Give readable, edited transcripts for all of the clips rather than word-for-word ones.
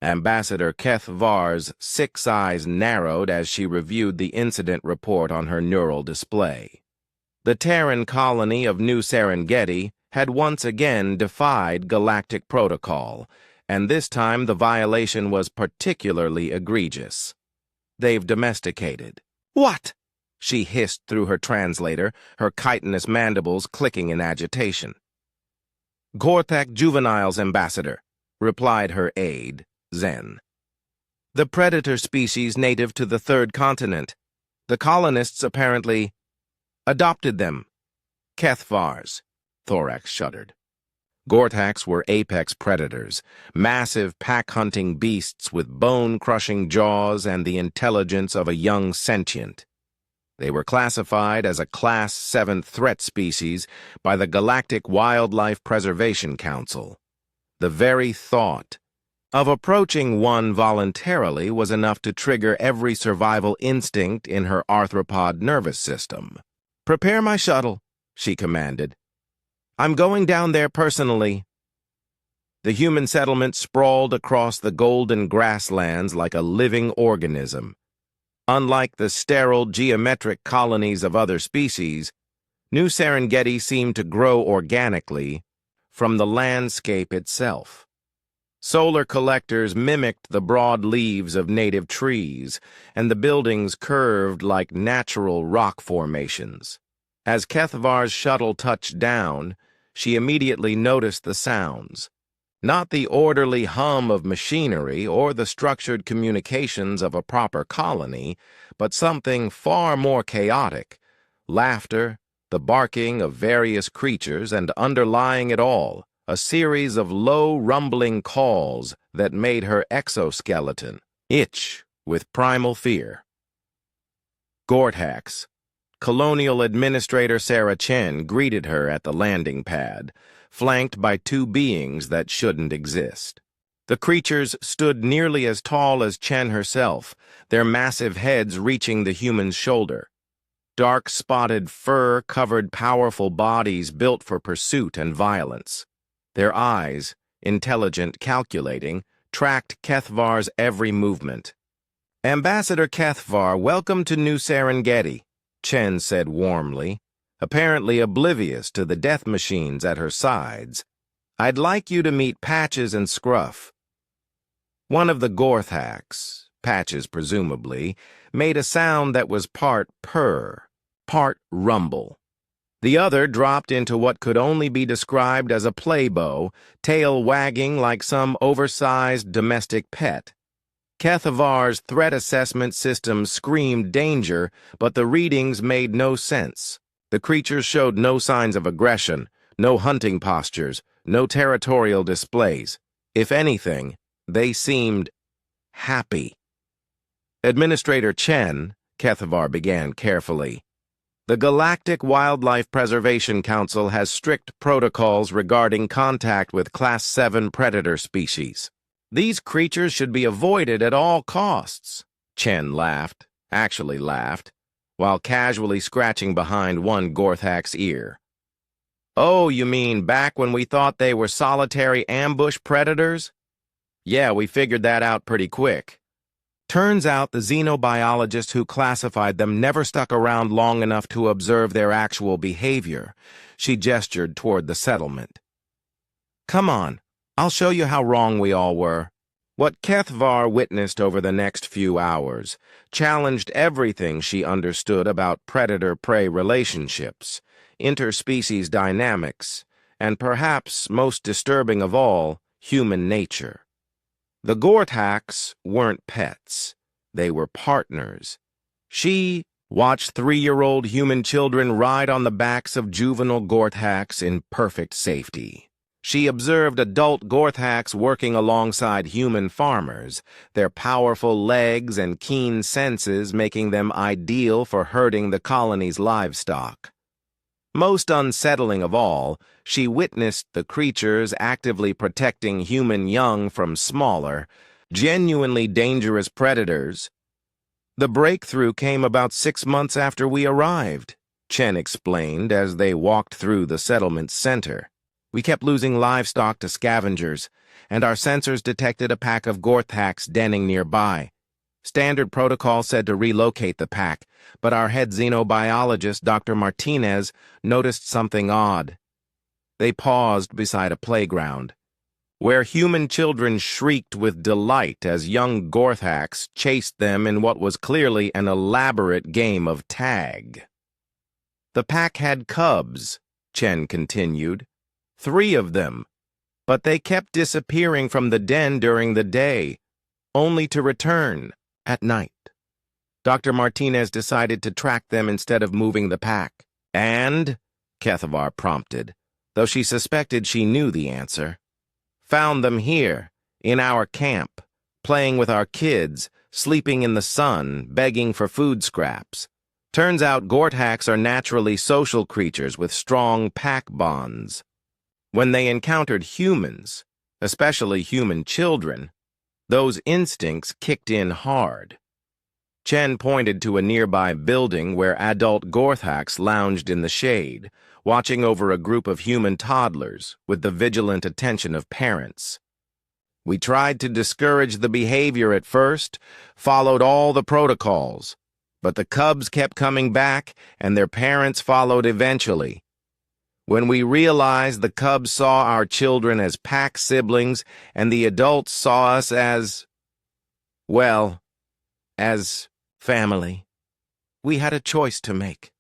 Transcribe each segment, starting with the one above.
Ambassador Keth Var's 6 eyes narrowed as she reviewed the incident report on her neural display. The Terran colony of New Serengeti had once again defied galactic protocol, and this time the violation was particularly egregious. They've domesticated. What? She hissed through her translator, her chitinous mandibles clicking in agitation. Gorthak juveniles, Ambassador, replied her aide, Zen. The predator species native to the third continent. The colonists apparently adopted them. Kethvars. Thorax shuddered. Gorthaks were apex predators, massive pack-hunting beasts with bone-crushing jaws and the intelligence of a young sentient. They were classified as a Class 7 threat species by the Galactic Wildlife Preservation Council. The very thought of approaching one voluntarily was enough to trigger every survival instinct in her arthropod nervous system. "Prepare my shuttle," she commanded. "I'm going down there personally." The human settlement sprawled across the golden grasslands like a living organism. Unlike the sterile geometric colonies of other species, New Serengeti seemed to grow organically from the landscape itself. Solar collectors mimicked the broad leaves of native trees, and the buildings curved like natural rock formations. As Kethvar's shuttle touched down, she immediately noticed the sounds. Not the orderly hum of machinery or the structured communications of a proper colony, but something far more chaotic: laughter, the barking of various creatures, and underlying it all, a series of low, rumbling calls that made her exoskeleton itch with primal fear. Gorthaks. Colonial Administrator Sarah Chen greeted her at the landing pad, flanked by 2 beings that shouldn't exist. The creatures stood nearly as tall as Chen herself, their massive heads reaching the human's shoulder. Dark spotted fur covered powerful bodies built for pursuit and violence. Their eyes, intelligent, calculating, tracked Kethvar's every movement. "Ambassador Kethvar, welcome to New Serengeti," Chen said warmly, apparently oblivious to the death machines at her sides. "I'd like you to meet Patches and Scruff." One of the Gorthaks, Patches presumably, made a sound that was part purr, part rumble. The other dropped into what could only be described as a playbow, tail wagging like some oversized domestic pet. Kethvar's threat assessment system screamed danger, but the readings made no sense. The creatures showed no signs of aggression, no hunting postures, no territorial displays. If anything, they seemed happy. "Administrator Chen," Kethvar began carefully, "the Galactic Wildlife Preservation Council has strict protocols regarding contact with Class 7 predator species. These creatures should be avoided at all costs." Chen laughed, actually laughed, while casually scratching behind one Gorthak's ear. "Oh, you mean back when we thought they were solitary ambush predators? Yeah, we figured that out pretty quick. Turns out the xenobiologist who classified them never stuck around long enough to observe their actual behavior." She gestured toward the settlement. "Come on, I'll show you how wrong we all were." What Kethvar witnessed over the next few hours challenged everything she understood about predator-prey relationships, interspecies dynamics, and perhaps, most disturbing of all, human nature. The Gorthaks weren't pets. They were partners. She watched 3-year-old human children ride on the backs of juvenile Gorthaks in perfect safety. She observed adult Gorthaks working alongside human farmers, their powerful legs and keen senses making them ideal for herding the colony's livestock. Most unsettling of all, she witnessed the creatures actively protecting human young from smaller, genuinely dangerous predators. "The breakthrough came about 6 months after we arrived," Chen explained as they walked through the settlement's center. We kept losing livestock to scavengers, and our sensors detected a pack of Gorthaks denning nearby. Standard protocol said to relocate the pack, but our head xenobiologist, Dr. Martinez, noticed something odd. They paused beside a playground, where human children shrieked with delight as young Gorthaks chased them in what was clearly an elaborate game of tag. The pack had cubs, Chen continued. 3 of them, but they kept disappearing from the den during the day, only to return at night. Dr. Martinez decided to track them instead of moving the pack. And, Kethavar prompted, though she suspected she knew the answer. Found them here, in our camp, playing with our kids, sleeping in the sun, begging for food scraps. Turns out Gorthaks are naturally social creatures with strong pack bonds. When they encountered humans, especially human children, those instincts kicked in hard. Chen pointed to a nearby building where adult Gorthaks lounged in the shade, watching over a group of human toddlers with the vigilant attention of parents. We tried to discourage the behavior at first, followed all the protocols, but the cubs kept coming back and their parents followed eventually. When we realized the cubs saw our children as pack siblings and the adults saw us as, well, as family, we had a choice to make.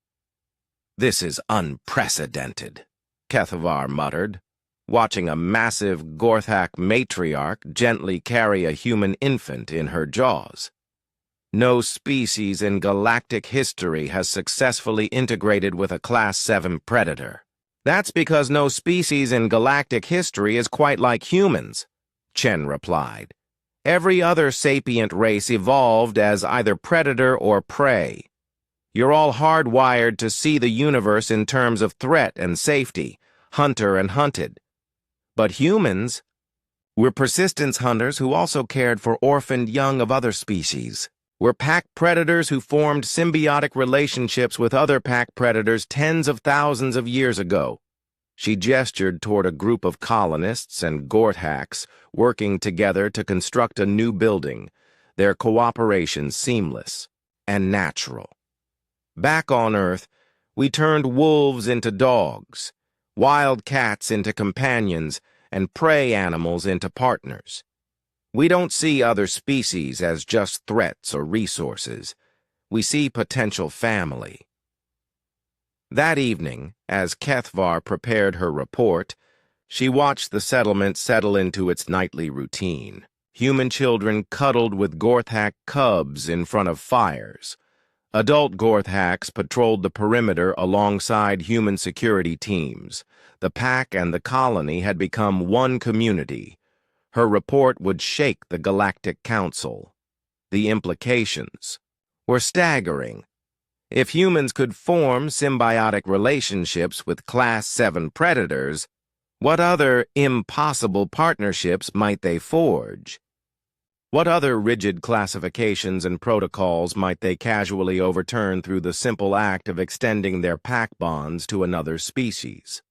This is unprecedented, Kethavar muttered, watching a massive Gorthak matriarch gently carry a human infant in her jaws. No species in galactic history has successfully integrated with a Class 7 predator. That's because no species in galactic history is quite like humans, Chen replied. Every other sapient race evolved as either predator or prey. You're all hardwired to see the universe in terms of threat and safety, hunter and hunted. But humans, we're persistence hunters who also cared for orphaned young of other species. We're pack predators who formed symbiotic relationships with other pack predators tens of thousands of years ago. She gestured toward a group of colonists and Gorthaks working together to construct a new building, their cooperation seamless and natural. Back on Earth, we turned wolves into dogs, wild cats into companions, and prey animals into partners. We don't see other species as just threats or resources. We see potential family. That evening, as Kethavar prepared her report, she watched the settlement settle into its nightly routine. Human children cuddled with Gorthak cubs in front of fires. Adult Gorthaks patrolled the perimeter alongside human security teams. The pack and the colony had become one community. Her report would shake the Galactic Council. The implications were staggering. If humans could form symbiotic relationships with Class 7 predators, what other impossible partnerships might they forge? What other rigid classifications and protocols might they casually overturn through the simple act of extending their pack bonds to another species?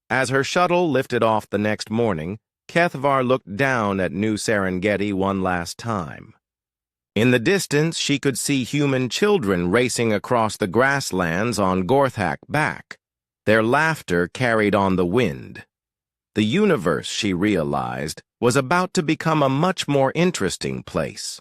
As her shuttle lifted off the next morning, Kethavar looked down at New Serengeti one last time. In the distance, she could see human children racing across the grasslands on Gorthak back. Their laughter carried on the wind. The universe, she realized, was about to become a much more interesting place.